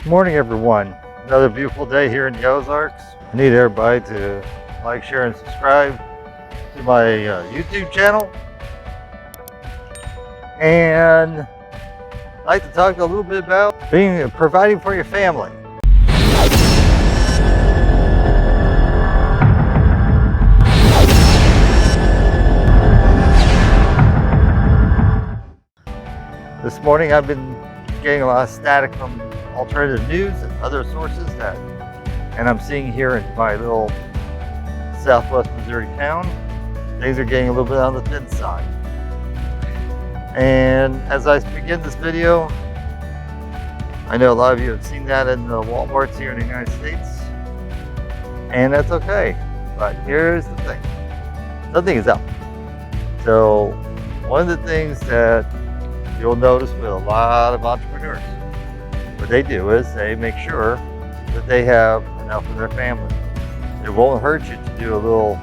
Good morning, everyone. Another beautiful day here in the Ozarks. I need everybody to like, share, and subscribe to my YouTube channel. And I'd like to talk a little bit about providing for your family. This morning I've been getting a lot of static from alternative news and other sources and I'm seeing here in my little southwest Missouri town, things are getting a little bit on the thin side. And as I begin this video, I know a lot of you have seen that in the Walmarts here in the United States, and that's okay. But here's the thing, something is up. So one of the things that you'll notice with a lot of entrepreneurs, what they do is they make sure that they have enough for their family. It won't hurt you to do a little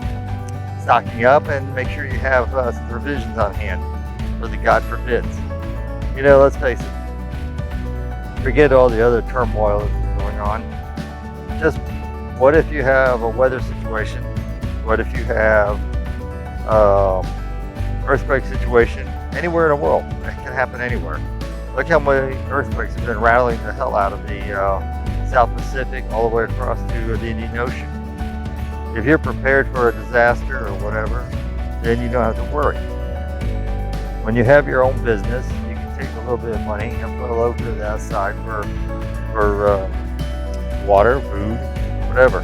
stocking up and make sure you have some provisions on hand for the God forbids. You know, let's face it, forget all the other turmoil that's going on. Just what if you have a weather situation? What if you have earthquake situation anywhere in the world? That can happen anywhere. Look how many earthquakes have been rattling the hell out of the South Pacific all the way across to the Indian Ocean. If you're prepared for a disaster or whatever, then you don't have to worry. When you have your own business, you can take a little bit of money and put a little bit of that aside for water, food, whatever.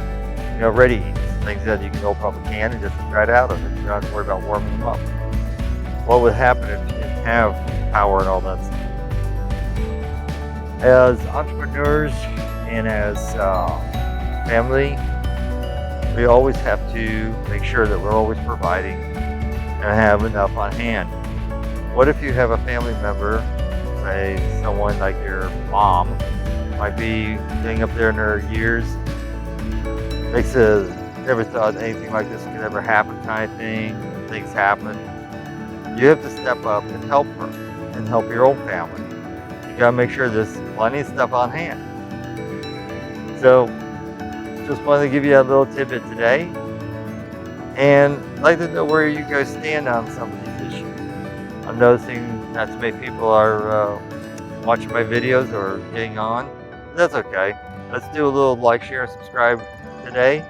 You know, ready eats, things that you can open up a can and just eat right out of it. You don't have to worry about warming them up. What would happen if you didn't have power and all that stuff? As entrepreneurs and as family, we always have to make sure that we're always providing and have enough on hand. What if you have a family member, say someone like your mom, might be getting up there in their years, never thought anything like this could ever happen kind of thing, things happen. You have to step up and help her and help your own family. You gotta make sure there's plenty of stuff on hand. So, just wanted to give you a little tidbit today. And I'd like to know where you guys stand on some of these issues. I'm noticing not too many people are watching my videos or getting on. That's okay. Let's do a little like, share, and subscribe today.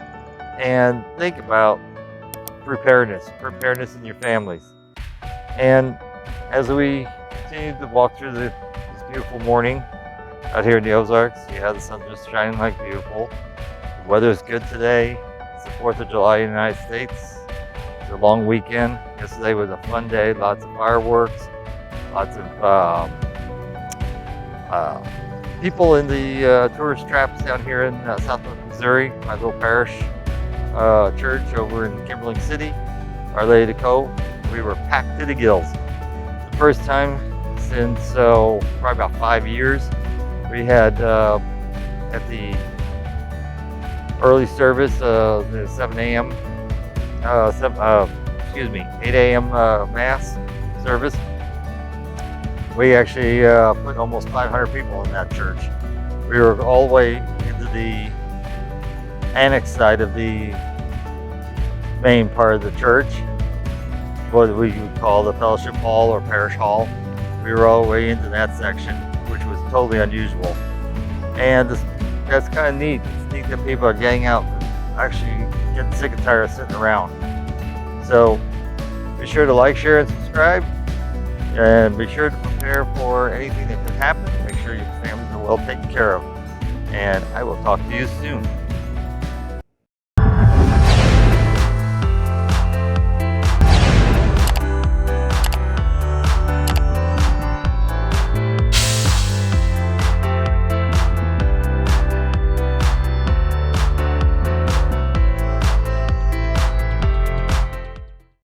And think about preparedness in your families. And as we continue to walk through this beautiful morning out here in the Ozarks, yeah, the sun's just shining like beautiful. The weather's good today. It's the 4th of July in the United States. It's a long weekend. Yesterday was a fun day, lots of fireworks, lots of people in the tourist traps down here in southwest Missouri, my little parish church over in Kimberling City, Our Lady of the Cove. We were packed to the gills. The first time since probably about 5 years. We had at the early service, the 7 a.m. 8 a.m. Mass service. We actually put almost 500 people in that church. We were all the way into the annex side of the main part of the church, what we would call the fellowship hall or parish hall. We were all the way into that section, which was totally unusual. And that's kind of neat. It's neat that people are getting out and actually getting sick and tired of sitting around. So be sure to like, share, and subscribe. And be sure to prepare for anything that can happen. Make sure your families are well taken care of. And I will talk to you soon.